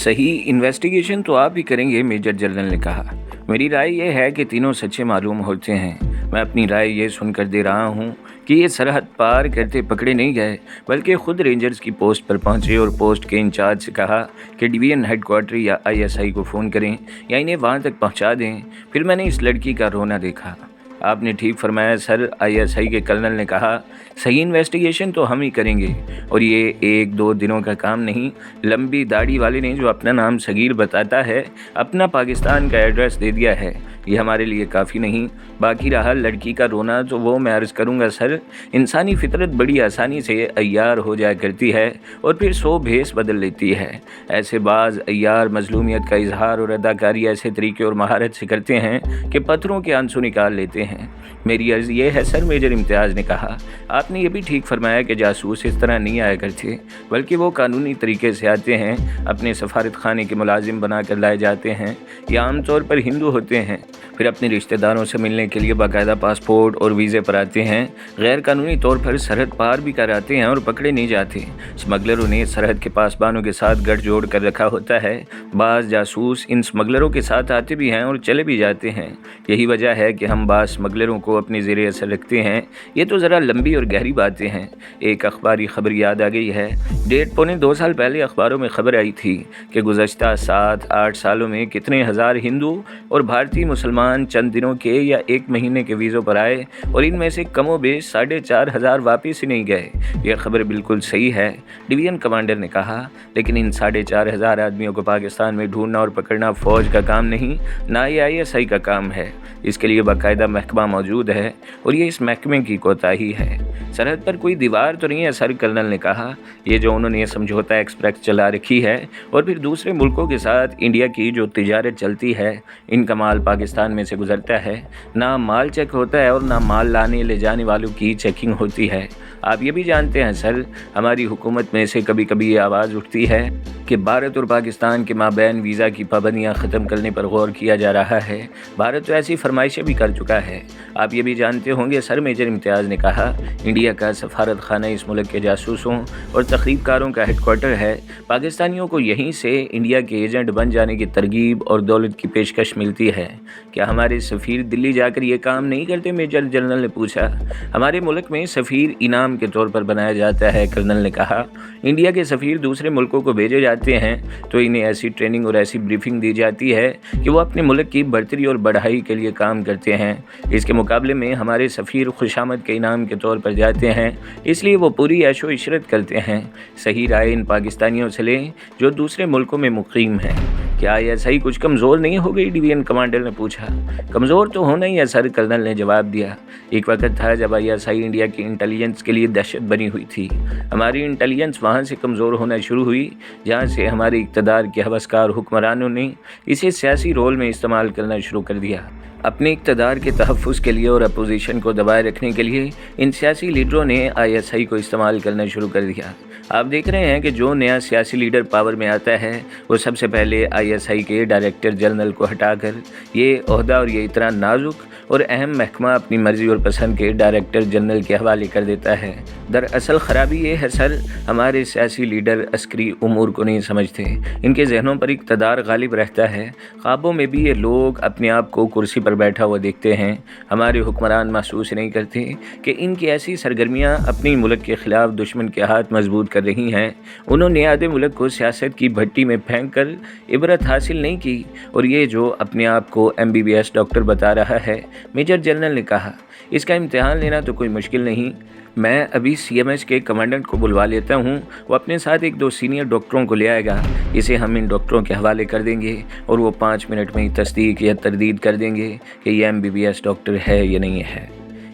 सही इन्वेस्टिगेशन तो आप ही करेंगे, मेजर जनरल ने कहा। मेरी राय यह है कि तीनों सच्चे मालूम होते हैं। मैं अपनी राय ये सुनकर दे रहा हूँ कि ये सरहद पार करते पकड़े नहीं गए, बल्कि खुद रेंजर्स की पोस्ट पर पहुँचे और पोस्ट के इंचार्ज से कहा कि डिवीजन हेडक्वार्टर या आईएसआई को फ़ोन करें या इन्हें वहाँ तक पहुँचा दें। फिर मैंने इस लड़की का रोना देखा। आपने ठीक फरमाया सर, आईएसआई के कर्नल ने कहा। सही इन्वेस्टिगेशन तो हम ही करेंगे, और ये 1-2 दिनों का काम नहीं। लंबी दाढ़ी वाले ने जो अपना नाम सगीर बताता है, अपना पाकिस्तान का एड्रेस दे दिया है, ये हमारे लिए काफ़ी नहीं। बाकी रहा लड़की का रोना, तो वो मैं अर्ज़ करूँगा सर, इंसानी फितरत बड़ी आसानी से अय्यार हो जाया करती है और फिर 100 भेस बदल लेती है। ऐसे बाज़ अय्यार मजलूमियत का इजहार और अदाकारी ऐसे तरीके और महारत से करते हैं कि पत्थरों के आंसू निकाल लेते हैं। मेरी अर्ज़ ये है सर, मेजर इम्तियाज़ ने कहा। आपने ये भी ठीक फरमाया कि जासूस इस तरह नहीं आया करते, बल्कि वो कानूनी तरीके से आते हैं, अपने सफारत खाने के मुलाजिम बना कर लाए जाते हैं। या आमतौर पर हिंदू होते हैं, फिर अपने रिश्तेदारों से मिलने के लिए बाकायदा पासपोर्ट और वीज़े पर आते हैं। गैर कानूनी तौर पर सरहद पार भी कराते हैं और पकड़े नहीं जाते। स्मगलरों ने सरहद के पासबानों के साथ गठजोड़ कर रखा होता है। बाज़ जासूस इन स्मगलरों के साथ आते भी हैं और चले भी जाते हैं। यही वजह है कि हम बाज़ स्मगलरों को अपनी ज़ेरे असर रखते हैं। ये तो ज़रा लंबी और गहरी बातें हैं। एक अखबारी खबर याद आ गई है। 1.25-2 साल पहले अखबारों में खबर आई थी कि गुज़श्ता 7-8 सालों में कितने हज़ार हिंदू और भारतीय मुसलमान चंद दिनों के या 1 महीने के वीज़ों पर आए, और इनमें से कमो बेश 4,500 वापस ही नहीं गए। यह खबर बिल्कुल सही है, डिवीज़न कमांडर ने कहा। लेकिन इन 4,500 आदमियों को पाकिस्तान में ढूंढना और पकड़ना फ़ौज का काम नहीं, ना ये आईएसआई का काम है। इसके लिए बाकायदा महकमा मौजूद है, और ये इस महकमे की कोताही है। सरहद पर कोई दीवार तो नहीं है सर, कर्नल ने कहा। ये जो उन्होंने ये समझौता एक्सप्रेस चला रखी है, और फिर दूसरे मुल्कों के साथ इंडिया की जो तिजारत चलती है, इनका माल पाकिस्तान में से गुजरता है। ना माल चेक होता है और ना माल लाने ले जाने वालों की चेकिंग होती है। आप ये भी जानते हैं सर, हमारी हुकूमत में से कभी कभी ये आवाज़ उठती है कि भारत और पाकिस्तान के माबैन वीज़ा की पाबंदियाँ ख़त्म करने पर गौर किया जा रहा है। भारत तो ऐसी फरमाइशें भी कर चुका है। आप ये भी जानते होंगे सर, मेजर इम्तियाज़ ने कहा, इंडिया का सफारत खाना इस मुल्क के जासूसों और तखरीबकारों का हेडक्वार्टर है। पाकिस्तानियों को यहीं से इंडिया के एजेंट बन जाने की तरगीब और दौलत की पेशकश मिलती है। क्या हमारे सफ़ीर दिल्ली जाकर ये काम नहीं करते? मेजर जनरल ने पूछा। हमारे मुल्क में सफ़ीर इनाम के तौर पर बनाया जाता है, कर्नल ने कहा। इंडिया के सफ़ीर दूसरे मुल्कों को भेजे जाते हैं तो इन्हें ऐसी ट्रेनिंग और ऐसी ब्रीफिंग दी जाती है कि वो अपने मुल्क की बढ़तरी और बढ़ाई के लिए काम करते हैं। इसके मुकाबले में हमारे सफ़ीर खुशामद के इनाम के तौर पर जाते हैं, इसलिए वो पूरी ऐशो इशरत करते हैं। सही राय इन पाकिस्तानियों से लें जो दूसरे मुल्कों में मुकीम हैं। क्या आईएसआई कुछ कमज़ोर नहीं हो गई? डिवीजन कमांडर ने पूछा। कमज़ोर तो होना ही है सर, कर्नल ने जवाब दिया। एक वक्त था जब आईएसआई इंडिया की इंटेलिजेंस के लिए दहशत बनी हुई थी। हमारी इंटेलिजेंस वहाँ से कमज़ोर होना शुरू हुई जहाँ से हमारे इक़्तिदार के हवसकार हुक्मरानों ने इसे सियासी रोल में इस्तेमाल करना शुरू कर दिया। अपने इक़्तिदार के तहफ़्फ़ुज़ के लिए और अपोजिशन को दबाए रखने के लिए इन सियासी लीडरों ने आईएसआई को इस्तेमाल करना शुरू कर दिया। आप देख रहे हैं कि जो नया सियासी लीडर पावर में आता है, वो सबसे पहले आईएसआई के डायरेक्टर जनरल को हटाकर ये ओहदा और ये इतना नाजुक और अहम महकमा अपनी मर्ज़ी और पसंद के डायरेक्टर जनरल के हवाले कर देता है। दरअसल ख़राबी ये है सर, हमारे सियासी लीडर अस्करी उमूर को नहीं समझते। इनके जहनों पर इक़्तिदार गालिब रहता है। ख्वाबों में भी ये लोग अपने आप को कुर्सी पर बैठा हुआ देखते हैं। हमारे हुक्मरान महसूस नहीं करते कि इनकी ऐसी सरगर्मियाँ अपनी मुल्क के ख़िलाफ़ दुश्मन के हाथ मजबूत कर रही हैं। उन्होंने आधे मुल्क को सियासत की भट्टी में फेंक कर इबरत हासिल नहीं की, और ये जो अपने आप को MBBS डॉक्टर बता रहा है, मेजर जनरल ने कहा, इसका इम्तिहान लेना तो कोई मुश्किल नहीं। मैं अभी CMH के कमांडेंट को बुलवा लेता हूँ, वो अपने साथ 1-2 सीनियर डॉक्टरों को ले आएगा। इसे हम इन डॉक्टरों के हवाले कर देंगे और वो 5 मिनट में ही तस्दीक या तरदीद कर देंगे कि ये MBBS डॉक्टर है या नहीं है।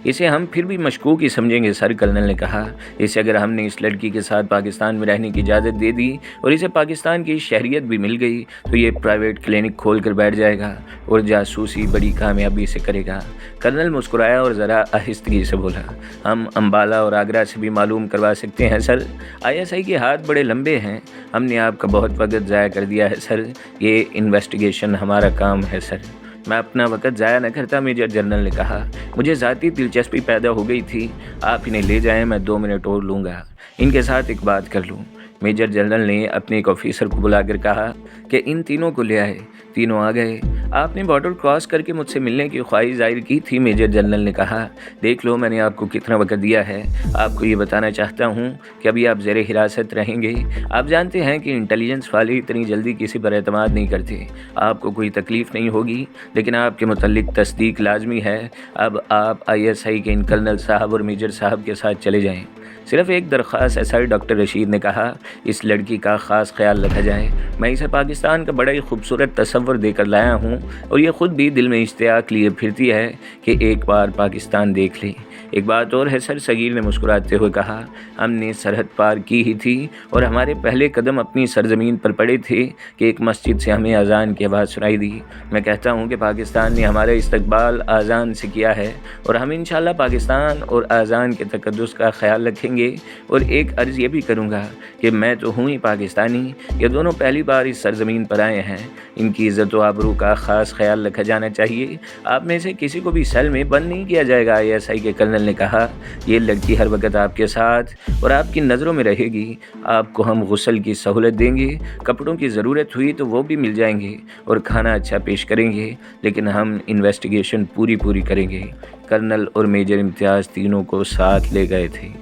इसे हम फिर भी मशकूक ही समझेंगे सर, कर्नल ने कहा। इसे अगर हमने इस लड़की के साथ पाकिस्तान में रहने की इजाज़त दे दी और इसे पाकिस्तान की शहरियत भी मिल गई, तो ये प्राइवेट क्लिनिक खोल कर बैठ जाएगा और जासूसी बड़ी कामयाबी से करेगा। कर्नल मुस्कुराया और ज़रा आहिस्तगी से बोला, हम अम्बाला और आगरा से भी मालूम करवा सकते हैं सर। आईएसआई के हाथ बड़े लंबे हैं। हमने आपका बहुत वक्त ज़ाया कर दिया है सर। ये इन्वेस्टिगेशन हमारा काम है सर। मैं अपना वक्त ज़ाया न करता, मेजर जनरल ने कहा। मुझे ज़ाती दिलचस्पी पैदा हो गई थी। आप इन्हें ले जाएं, मैं 2 मिनट और लूँगा। इनके साथ एक बात कर लूँ। मेजर जनरल ने अपने एक ऑफिसर को बुलाकर कहा कि इन तीनों को ले आए। तीनों आ गए। आपने बॉर्डर क्रॉस करके मुझसे मिलने की ख्वाहिश जाहिर की थी, मेजर जनरल ने कहा। देख लो मैंने आपको कितना वक्त दिया है। आपको ये बताना चाहता हूँ कि अभी आप ज़ेरे हिरासत रहेंगे। आप जानते हैं कि इंटेलिजेंस वाले इतनी जल्दी किसी पर एतमाद नहीं करते। आपको कोई तकलीफ़ नहीं होगी, लेकिन आपके मुतल्लिक तस्दीक लाजमी है। अब आप ISI के इन कर्नल साहब और मेजर साहब के साथ चले जाएँ। सिर्फ एक दरख्वास्त SI डॉक्टर रशीद ने कहा, इस लड़की का ख़ास ख्याल रखा जाए। मैं इसे पाकिस्तान का बड़ा ही खूबसूरत तस्वर देकर लाया हूँ और ये ख़ुद भी दिल में इश्तियाक लिए फिरती है कि एक बार पाकिस्तान देख ले। एक बात और है सर, सगीर ने मुस्कुराते हुए कहा, हमने सरहद पार की ही थी और हमारे पहले कदम अपनी सरजमीन पर पड़े थे कि एक मस्जिद से हमें अजान की आवाज़ सुनाई दी। मैं कहता हूँ कि पाकिस्तान ने हमारा इस्तकबाल अजान से किया है और हम इंशाअल्लाह पाकिस्तान और अजान के तकद्दुस का ख्याल रखेंगे। और एक अर्ज़ ये भी करूँगा कि मैं तो हूँ ही पाकिस्तानी, ये दोनों पहली बार इस सरजमीन पर आए हैं। इनकी इज़्ज़त व आबरू का ख़ास ख्याल रखा जाना चाहिए। आप में से किसी को भी सेल में बंद नहीं किया जाएगा, ISI के कर्नल ने कहा। ये लड़की हर वक्त आपके साथ और आपकी नज़रों में रहेगी। आपको हम गुस्ल की सहूलत देंगे, कपड़ों की ज़रूरत हुई तो वो भी मिल जाएंगे और खाना अच्छा पेश करेंगे, लेकिन हम इन्वेस्टिगेशन पूरी करेंगे। कर्नल और मेजर इम्तियाज़ तीनों को साथ ले गए थे।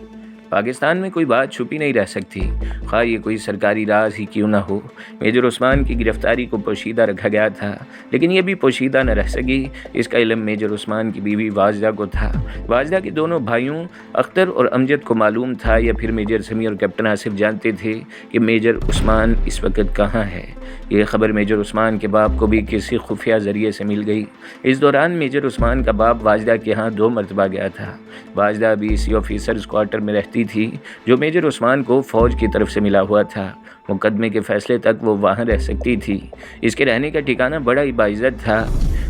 पाकिस्तान में कोई बात छुपी नहीं रह सकती, ख़्वाह ये कोई सरकारी राज ही क्यों ना हो। मेजर उस्मान की गिरफ़्तारी को पोशीदा रखा गया था, लेकिन ये भी पोशीदा न रह सकी। इसका इल्म मेजर उस्मान की बीवी वाजदा को था। वाजदा के दोनों भाइयों अख्तर और अमजद को मालूम था, या फिर मेजर समी और कैप्टन आसिफ जानते थे कि मेजर उस्मान इस वक्त कहाँ है। ये ख़बर मेजर उस्मान के बाप को भी किसी खुफिया ज़रिए से मिल गई। इस दौरान मेजर उस्मान का बाप वाजदा के यहाँ 2 मरतबा गया था। वाजदा भी इसी ऑफिसर्स क्वार्टर में रहती थी जो मेजर उस्मान को फ़ौज की तरफ से मिला हुआ था। मुकदमे के फ़ैसले तक वो वहाँ रह सकती थी। इसके रहने का ठिकाना बड़ा ही बाइज़्ज़त था।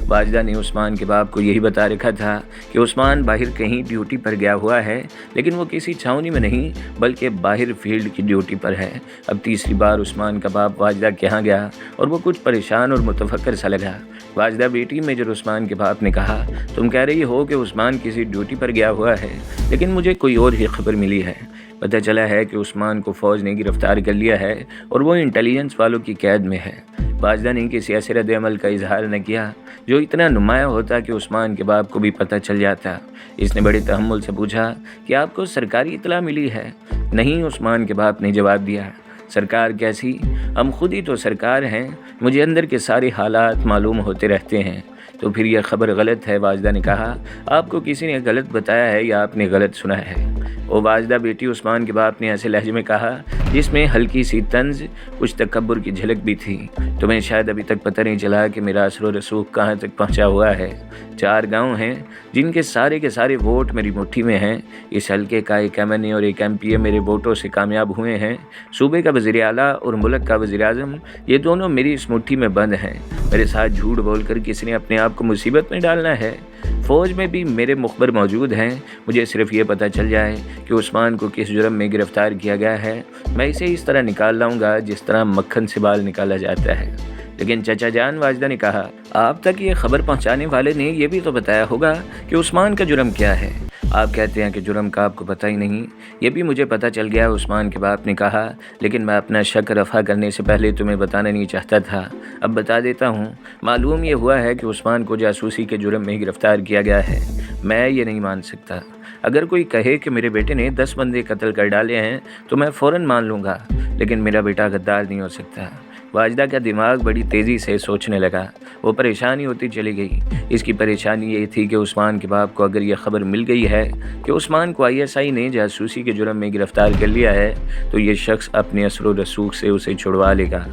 वाजदा ने उस्मान के बाप को यही बता रखा था कि उस्मान बाहर कहीं ड्यूटी पर गया हुआ है, लेकिन वो किसी छावनी में नहीं बल्कि बाहर फील्ड की ड्यूटी पर है। अब तीसरी बार उस्मान का बाप वाजदा के यहाँ गया और वो कुछ परेशान और मुतफक्कर सा लगा। वाजदा बेटी मेजर उस्मान के बाप ने कहा, तुम कह रही हो कि उस्मान किसी ड्यूटी पर गया हुआ है, लेकिन मुझे कोई और ही खबर मिली है। पता चला है कि उस्मान को फ़ौज ने गिरफ़्तार कर लिया है और वो इंटेलिजेंस वालों की कैद में है। वाजदा ने किसी ऐसे रद्द अमल का इजहार न किया जो इतना नुमाया होता कि उस्मान के बाप को भी पता चल जाता। इसने बड़े तहम्मुल से पूछा कि आपको सरकारी इतला मिली है? नहीं, उस्मान के बाप ने जवाब दिया। सरकार कैसी? हम खुद ही तो सरकार हैं। मुझे अंदर के सारे हालात मालूम होते रहते हैं। तो फिर यह खबर गलत है, वाजदा ने कहा। आपको किसी ने गलत बताया है या आपने गलत सुना है? वो वाजदा बेटी, उस्मान के बाप ने ऐसे लहजे में कहा जिसमें हल्की सी तंज, कुछ तकब्बुर की झलक भी थी। तुम्हें शायद अभी तक पता नहीं चला कि मेरा असर व रसूख कहाँ तक पहुँचा हुआ है। 4 गांव हैं जिनके सारे के सारे वोट मेरी मुट्ठी में हैं। इस हल्के का एक MNA और एक MPA मेरे वोटों से कामयाब हुए हैं। सूबे का वज़ीर आला और मुल्क का वज़ीर आज़म, ये दोनों मेरी इस मुट्ठी में बंद हैं। मेरे साथ झूठ बोलकर किसी ने अपने आप को मुसीबत में डालना है। फ़ौज में भी मेरे मुखबर मौजूद हैं। मुझे सिर्फ ये पता चल जाए कि उस्मान को किस जुर्म में गिरफ़्तार किया गया है, मैं इसे इस तरह निकाल लाऊंगा जिस तरह मक्खन से बाल निकाला जाता है। लेकिन चचा जान, वाजदा ने कहा, आप तक ये खबर पहुंचाने वाले ने यह भी तो बताया होगा कि उस्मान का जुर्म क्या है। आप कहते हैं कि जुर्म का आपको पता ही नहीं। ये भी मुझे पता चल गया, उस्मान के बाप ने कहा, लेकिन मैं अपना शक रफ़ा करने से पहले तुम्हें बताना नहीं चाहता था। अब बता देता हूँ। मालूम ये हुआ है कि उस्मान को जासूसी के जुर्म में गिरफ़्तार किया गया है। मैं ये नहीं मान सकता। अगर कोई कहे कि मेरे बेटे ने 10 बंदे कत्ल कर डाले हैं तो मैं फ़ौरन मान लूँगा, लेकिन मेरा बेटा गद्दार नहीं हो सकता। वाजदा का दिमाग बड़ी तेज़ी से सोचने लगा। वो परेशानी होती चली गई। इसकी परेशानी ये थी कि उस्मान के बाप को अगर यह खबर मिल गई है कि उस्मान को ISI ने जासूसी के जुर्म में गिरफ़्तार कर लिया है तो ये शख्स अपने असर व रसूख से उसे छुड़वा लेगा।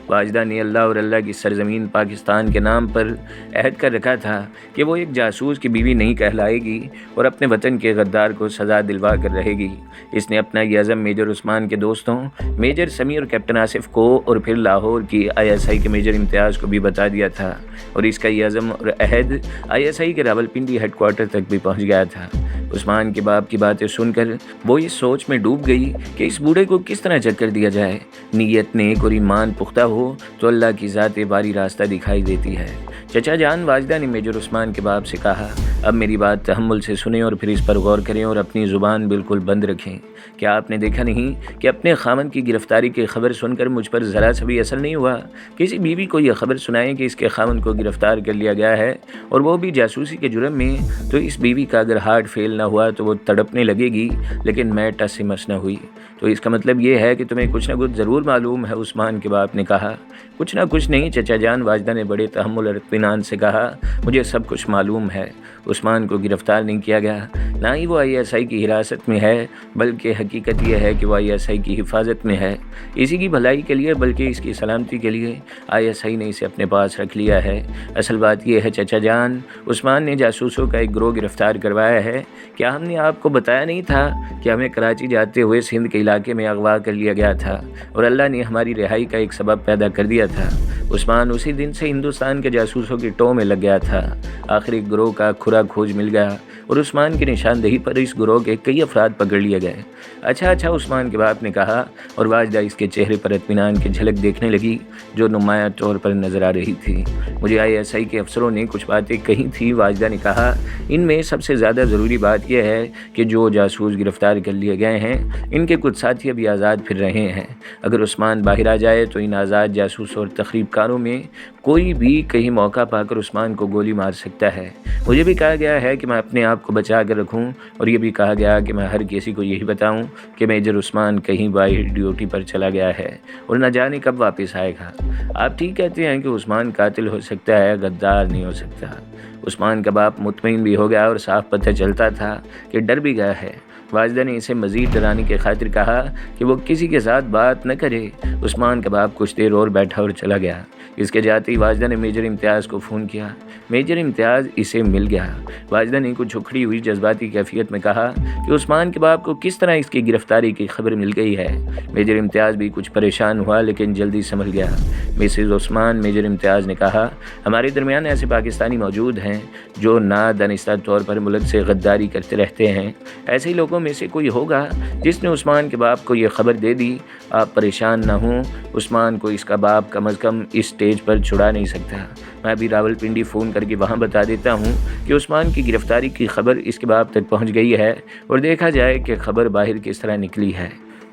वाजदा ने अल्लाह और अल्लाह की सरजमीन पाकिस्तान के नाम पर अहद कर रखा था कि वो एक जासूस की बीवी नहीं कहलाएगी और अपने वतन के गद्दार को सज़ा दिलवा कर रहेगी। इसने अपना ये अज़म मेजर उस्मान के दोस्तों मेजर समी और कैप्टन आसिफ को और फिर लाहौर की ISI के मेजर इम्तियाज़ को भी बता दिया था और इसका ये अज़म और अहद ISI के रावलपिंडी हेडक्वार्टर तक भी पहुँच गया था। उस्मान के बाप की बातें सुनकर वो इस सोच में डूब गई कि इस बूढ़े को किस तरह चक्कर दिया जाए। नीयत नेक और ईमान पुख्ता हो तो अल्लाह की ज़ात बारी रास्ता दिखाई देती है। چچا جان واجدہ نے میجر عثمان کے باپ سے کہا، اب میری بات تحمل سے سنیں اور پھر اس پر غور کریں اور اپنی زبان بالکل بند رکھیں۔ کیا آپ نے دیکھا نہیں کہ اپنے خاوند کی گرفتاری کی خبر سن کر مجھ پر ذرا سا بھی اثر نہیں ہوا؟ کسی بیوی کو یہ خبر سنائیں کہ اس کے خاوند کو گرفتار کر لیا گیا ہے اور وہ بھی جاسوسی کے جرم میں، تو اس بیوی کا اگر ہارٹ فیل نہ ہوا تو وہ تڑپنے لگے گی، لیکن میں ٹس سے مس نہ ہوئی۔ تو اس کا مطلب یہ ہے کہ تمہیں کچھ نہ کچھ ضرور معلوم ہے، عثمان کے باپ نے کہا۔ کچھ نہ کچھ نہیں چچا جان، واجدہ نے بڑے تحمل اور اطمینان سے کہا، مجھے سب کچھ معلوم ہے۔ عثمان کو گرفتار نہیں کیا گیا، نہ ہی وہ ISI کی حراست میں ہے، بلکہ حقیقت یہ ہے کہ وہ ISI کی حفاظت میں ہے۔ اسی کی بھلائی کے لیے بلکہ اس کی سلامتی کے لیے ISI نے اسے اپنے پاس رکھ لیا ہے۔ اصل بات یہ ہے چچا جان، عثمان نے جاسوسوں کا ایک گروہ گرفتار کروایا ہے۔ کیا ہم نے آپ کو بتایا نہیں تھا کہ ہمیں کراچی جاتے ہوئے سندھ کے علاقے میں اغوا کر لیا گیا تھا اور اللہ نے ہماری رہائی کا ایک سبب پیدا کر دیا تھا؟ عثمان اسی دن سے ہندوستان کے جاسوسوں کی ٹو میں لگ گیا تھا۔ آخر ایک گروہ کا کھرا کھوج مل گیا اور عثمان کی نشاندہی پر اس گروہ کے کئی افراد پکڑ لیے گئے۔ اچھا عثمان کے باپ نے کہا، اور واجدہ اس کے چہرے پر اطمینان کی جھلک دیکھنے لگی جو نمایاں طور پر نظر آ رہی تھی۔ مجھے ISI کے افسروں نے کچھ باتیں کہی تھی، واجدہ نے کہا، ان میں سب سے زیادہ ضروری بات یہ ہے کہ جو جاسوس گرفتار کر لیے گئے ہیں ان کے کچھ ساتھی ابھی آزاد پھر رہے ہیں۔ اگر عثمان باہر آ جائے تو ان آزاد جاسوس اور تخریب کاروں میں کوئی بھی کہیں موقع پا کر عثمان کو گولی مار سکتا ہے۔ مجھے بھی کہا گیا ہے کہ میں اپنے آپ کو بچا کر رکھوں، اور یہ بھی کہا گیا کہ میں ہر کسی کو یہی بتاؤں کہ میجر عثمان کہیں باہر ڈیوٹی پر چلا گیا ہے اور نہ جانے کب واپس آئے گا۔ آپ ٹھیک کہتے ہیں کہ عثمان قاتل ہو سکتا ہے، غدار نہیں ہو سکتا۔ عثمان کا باپ مطمئن بھی ہو گیا اور صاف پتہ چلتا تھا کہ ڈر بھی گیا ہے۔ واجدہ نے اسے مزید ڈرانے کی خاطر کہا کہ وہ کسی کے ساتھ بات نہ کرے۔ عثمان کا باپ کچھ دیر اور بیٹھا اور چلا گیا۔ اس کے جاتے ہی واجدہ نے میجر امتیاز کو فون کیا۔ میجر امتیاز اسے مل گیا۔ واجدہ نے کچھ اکھڑی ہوئی جذباتی کیفیت میں کہا کہ عثمان کے باپ کو کس طرح اس کی گرفتاری کی خبر مل گئی ہے۔ میجر امتیاز بھی کچھ پریشان ہوا لیکن جلدی سنبھل گیا۔ مسز عثمان، میجر امتیاز نے کہا، ہمارے درمیان ایسے پاکستانی موجود ہیں جو نادانستہ طور پر ملک سے غداری کرتے رہتے ہیں۔ ایسے ہی لوگوں میں سے کوئی ہوگا جس نے عثمان کے باپ کو یہ خبر دے دی۔ آپ پریشان نہ ہوں، عثمان کو اس کا باپ کم از کم اس سٹیج پر چھڑا نہیں سکتا۔ میں ابھی راولپنڈی فون کر کے وہاں بتا دیتا ہوں کہ عثمان کی گرفتاری کی خبر اس کے باپ تک پہنچ گئی ہے اور دیکھا جائے کہ خبر باہر کس طرح نکلی ہے۔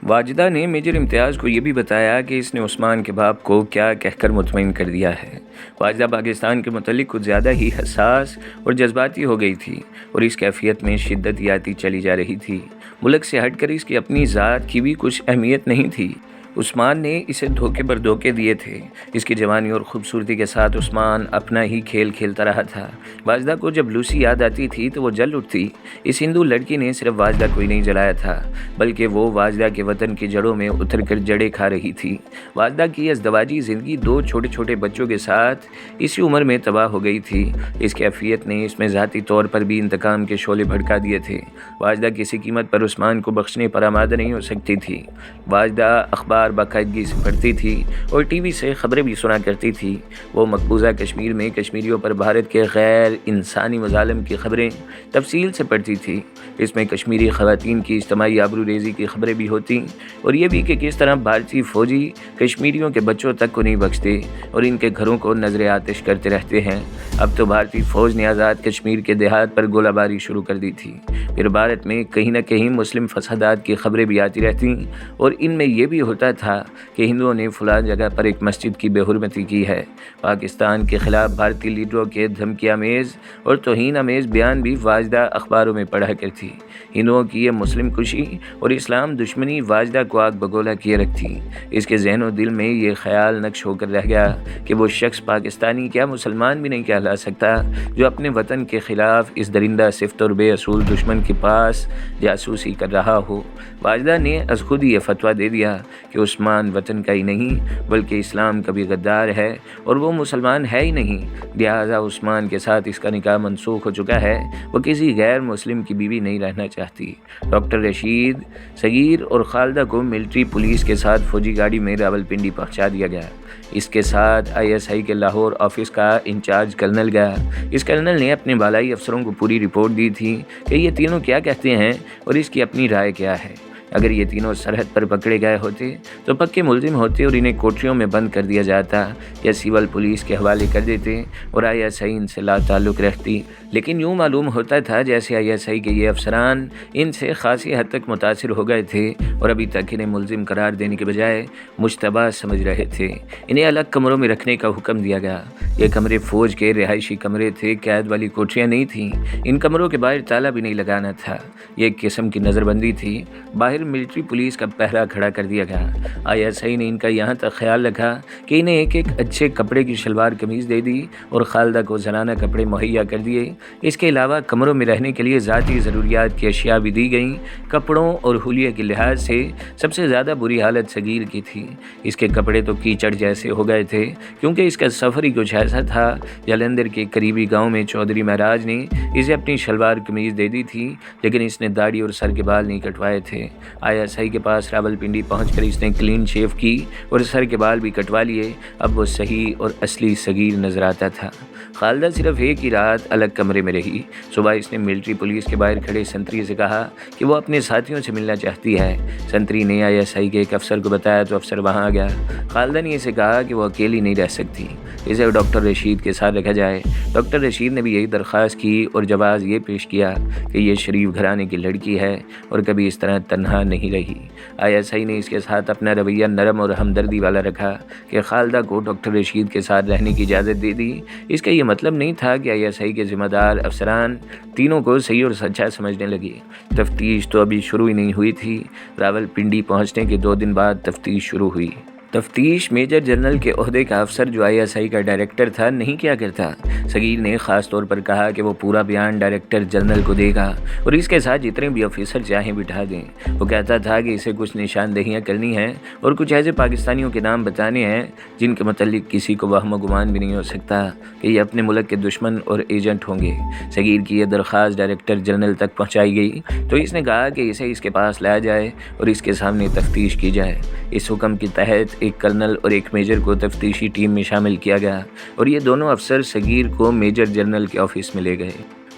واجدہ نے میجر امتیاز کو یہ بھی بتایا کہ اس نے عثمان کے باپ کو کیا کہہ کر مطمئن کر دیا ہے۔ واجدہ پاکستان کے متعلق کچھ زیادہ ہی حساس اور جذباتی ہو گئی تھی اور اس کیفیت میں شدت آتی چلی جا رہی تھی۔ ملک سے ہٹ کر اس کی اپنی ذات کی بھی کچھ اہمیت نہیں تھی۔ عثمان نے اسے دھوکے پر دھوکے دیے تھے۔ اس کی جوانی اور خوبصورتی کے ساتھ عثمان اپنا ہی کھیل کھیلتا رہا تھا۔ واجدہ کو جب لوسی یاد آتی تھی تو وہ جل اٹھتی۔ اس ہندو لڑکی نے صرف واجدہ کو ہی نہیں جلایا تھا بلکہ وہ واجدہ کے وطن کی جڑوں میں اتر کر جڑیں کھا رہی تھی۔ واجدہ کی ازدواجی زندگی 2 چھوٹے چھوٹے بچوں کے ساتھ اسی عمر میں تباہ ہو گئی تھی۔ اس کیفیت نے اس میں ذاتی طور پر بھی انتقام کے شعلے بھڑکا دیے تھے۔ واجدہ کسی قیمت پر عثمان کو بخشنے پر آمادہ نہیں ہو سکتی تھی۔ واجدہ اخبار باقاعدگی سے پڑھتی تھی اور ٹی وی سے خبریں بھی سنا کرتی تھی۔ وہ مقبوضہ کشمیر میں کشمیریوں پر بھارت کے غیر انسانی مظالم کی خبریں تفصیل سے پڑھتی تھی۔ اس میں کشمیری خواتین کی اجتماعی آبرو ریزی کی خبریں بھی ہوتی اور یہ بھی کہ کس طرح بھارتی فوجی کشمیریوں کے بچوں تک کو نہیں بخشتے اور ان کے گھروں کو نظر آتش کرتے رہتے ہیں۔ اب تو بھارتی فوج نے آزاد کشمیر کے دیہات پر گولہ باری شروع کر دی تھی۔ پھر بھارت میں کہیں نہ کہیں مسلم فسادات کی خبریں بھی آتی رہتی اور ان میں یہ بھی ہوتا تھا کہ ہندوؤں نے فلاں جگہ پر ایک مسجد کی بے حرمتی کی ہے۔ پاکستان کے خلاف بھارتی لیڈروں کے دھمکی آمیز اور توہین آمیز بیان بھی واجدہ اخباروں میں پڑھا کرتی۔ ہندوؤں کی یہ مسلم کشی اور اسلام دشمنی واجدہ کو آگ بگولا کیے رکھتی۔ اس کے ذہن و دل میں یہ خیال نقش ہو کر رہ گیا کہ وہ شخص پاکستانی کیا مسلمان بھی نہیں کہلا سکتا جو اپنے وطن کے خلاف اس درندہ صفت اور بے اصول دشمن کے پاس جاسوسی کر رہا ہو۔ واجدہ نے از خود یہ فتویٰ دے دیا کہ عثمان وطن کا ہی نہیں بلکہ اسلام کا بھی غدار ہے اور وہ مسلمان ہے ہی نہیں، لہٰذا عثمان کے ساتھ اس کا نکاح منسوخ ہو چکا ہے، وہ کسی غیر مسلم کی بیوی نہیں رہنا چاہتی۔ ڈاکٹر رشید صغیر اور خالدہ کو ملٹری پولیس کے ساتھ فوجی گاڑی میں راولپنڈی پہنچا دیا گیا۔ اس کے ساتھ ISI کے لاہور آفس کا انچارج کرنل گیا۔ اس کرنل نے اپنے بالائی افسروں کو پوری رپورٹ دی تھی کہ یہ تینوں کیا کہتے ہیں اور اس کی اپنی رائے کیا ہے۔ اگر یہ تینوں سرحد پر پکڑے گئے ہوتے تو پکے ملزم ہوتے اور انہیں کوٹریوں میں بند کر دیا جاتا یا سول پولیس کے حوالے کر دیتے اور ISI ان سے لا تعلق رکھتی، لیکن یوں معلوم ہوتا تھا جیسے ISI کے یہ افسران ان سے خاصی حد تک متاثر ہو گئے تھے اور ابھی تک انہیں ملزم قرار دینے کے بجائے مشتبہ سمجھ رہے تھے۔ انہیں الگ کمروں میں رکھنے کا حکم دیا گیا۔ یہ کمرے فوج کے رہائشی کمرے تھے، قید والی کوٹریاں نہیں تھیں۔ ان کمروں کے باہر تالا بھی نہیں لگانا تھا، یہ ایک قسم کی نظر بندی تھی۔ باہر ملٹری پولیس کا پہرا کھڑا کر دیا گیا۔ ISI نے ان کا یہاں تک خیال رکھا کہ انہیں ایک اچھے کپڑے کی شلوار قمیض دے دی اور خالدہ کو زنانہ کپڑے مہیا کر دیے۔ اس کے علاوہ کمروں میں رہنے کے لیے ذاتی ضروریات کی اشیاء بھی دی گئیں۔ کپڑوں اور حلیے کے لحاظ سے سب سے زیادہ بری حالت صغیر کی تھی۔ اس کے کپڑے تو کیچڑ جیسے ہو گئے تھے کیونکہ اس کا سفر ہی کچھ ایسا تھا۔ جلندھر کے قریبی گاؤں میں چودھری مہاراج نے اسے اپنی شلوار قمیض دے دی تھی، لیکن اس نے داڑھی اور سر کے بال نہیں کٹوائے تھے۔ ISI کے پاس راولپنڈی پہنچ کر اس نے کلین شیو کی اور سر کے بال بھی کٹوا لیے۔ اب وہ صحیح اور اصلی صغیر نظر آتا تھا۔ خالدہ صرف ایک ہی رات الگ کمرے میں رہی۔ صبح اس نے ملٹری پولیس کے باہر کھڑے سنتری سے کہا کہ وہ اپنے ساتھیوں سے ملنا چاہتی ہے۔ سنتری نے ISI کے ایک افسر کو بتایا تو افسر وہاں آ گیا۔ خالدہ نے اسے کہا کہ وہ اکیلی نہیں رہ سکتی، اسے ڈاکٹر رشید کے ساتھ رکھا جائے۔ ڈاکٹر رشید نے بھی یہی درخواست کی اور جواز یہ پیش کیا کہ یہ شریف گھرانے کی لڑکی ہے اور کبھی اس طرح تنہا نہیں رہی۔ ISI نے اس کے ساتھ اپنا رویہ نرم اور ہمدردی والا رکھا کہ خالدہ کو ڈاکٹر رشید کے ساتھ رہنے کی اجازت دے دی۔ اس کا یہ مطلب نہیں تھا کہ ISI کے ذمہ دار افسران تینوں کو صحیح اور سچا سمجھنے لگے۔ تفتیش تو ابھی شروع ہی نہیں ہوئی تھی۔ راولپنڈی پہنچنے کے 2 دن بعد تفتیش شروع ہوئی۔ تفتیش میجر جنرل کے عہدے کا افسر جو ISI کا ڈائریکٹر تھا نہیں کیا کرتا۔ صغیر نے خاص طور پر کہا کہ وہ پورا بیان ڈائریکٹر جنرل کو دے گا اور اس کے ساتھ جتنے بھی آفیسر چاہیں بٹھا دیں۔ وہ کہتا تھا کہ اسے کچھ نشاندہیاں کرنی ہیں اور کچھ ایسے پاکستانیوں کے نام بتانے ہیں جن کے متعلق کسی کو وہم و گمان بھی نہیں ہو سکتا کہ یہ اپنے ملک کے دشمن اور ایجنٹ ہوں گے۔ صغیر کی یہ درخواست ڈائریکٹر جنرل تک پہنچائی گئی تو اس نے کہا کہ اسے اس کے پاس لایا جائے اور اس کے سامنے تفتیش کی جائے۔ اس حکم کے تحت ایک کرنل اور ایک میجر کو تفتیشی ٹیم میں شامل کیا گیا اور یہ دونوں افسر صغیر کو میجر جنرل کے آفس میں لے گئے۔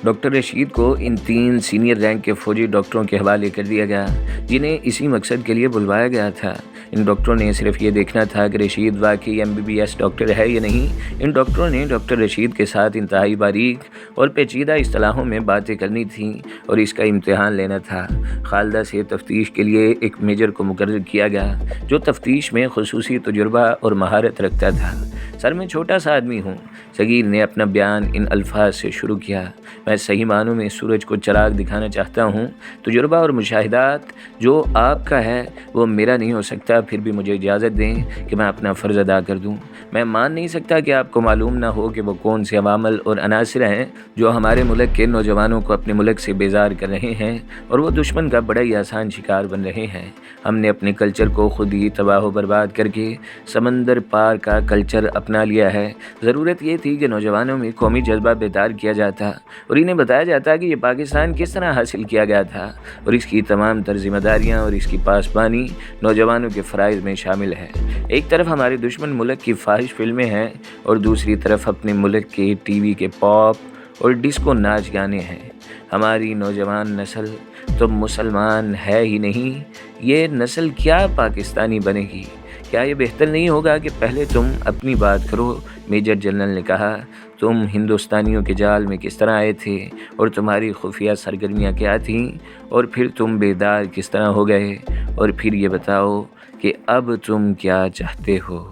ڈاکٹر رشید کو ان 3 سینئر رینک کے فوجی ڈاکٹروں کے حوالے کر دیا گیا جنہیں اسی مقصد کے لیے بلوایا گیا تھا۔ ان ڈاکٹروں نے صرف یہ دیکھنا تھا کہ رشید واقعی MBBS ڈاکٹر ہے یا نہیں۔ ان ڈاکٹروں نے ڈاکٹر رشید کے ساتھ انتہائی باریک اور پیچیدہ اصطلاحوں میں باتیں کرنی تھیں اور اس کا امتحان لینا تھا۔ خالدہ سے تفتیش کے لیے ایک میجر کو مقرر کیا گیا جو تفتیش میں خصوصی تجربہ اور مہارت رکھتا تھا۔ سر میں چھوٹا سا آدمی ہوں، صغیر نے اپنا بیان ان الفاظ سے شروع کیا۔ میں صحیح معنوں میں سورج کو چراغ دکھانا چاہتا ہوں۔ تجربہ اور مشاہدات جو آپ کا ہے وہ میرا نہیں ہو سکتا، پھر بھی مجھے اجازت دیں کہ میں اپنا فرض ادا کر دوں۔ میں مان نہیں سکتا کہ آپ کو معلوم نہ ہو کہ وہ کون سے عوامل اور عناصر ہیں جو ہمارے ملک کے نوجوانوں کو اپنے ملک سے بیزار کر رہے ہیں اور وہ دشمن کا بڑا ہی آسان شکار بن رہے ہیں۔ ہم نے اپنے کلچر کو خود ہی تباہ و برباد کر کے سمندر پار کا کلچر اپنا لیا ہے۔ ضرورت یہ تھی کہ نوجوانوں میں قومی جذبہ بیدار کیا جاتا اور انہیں بتایا جاتا کہ یہ پاکستان کس طرح حاصل کیا گیا تھا اور اس کی تمام تر ذمہ داریاں اور اس کی پاسبانی نوجوانوں کے فرائض میں شامل ہے۔ ایک طرف ہمارے دشمن ملک کی فاحش فلمیں ہیں اور دوسری طرف اپنے ملک کے ٹی وی کے پاپ اور ڈسکو ناچ گانے ہیں۔ ہماری نوجوان نسل تو مسلمان ہے ہی نہیں، یہ نسل کیا پاکستانی بنے گی؟ کیا یہ بہتر نہیں ہوگا کہ پہلے تم اپنی بات کرو؟ میجر جنرل نے کہا، تم ہندوستانیوں کے جال میں کس طرح آئے تھے اور تمہاری خفیہ سرگرمیاں کیا تھیں اور پھر تم بیدار کس طرح ہو گئے، اور پھر یہ بتاؤ کہ اب تم کیا چاہتے ہو؟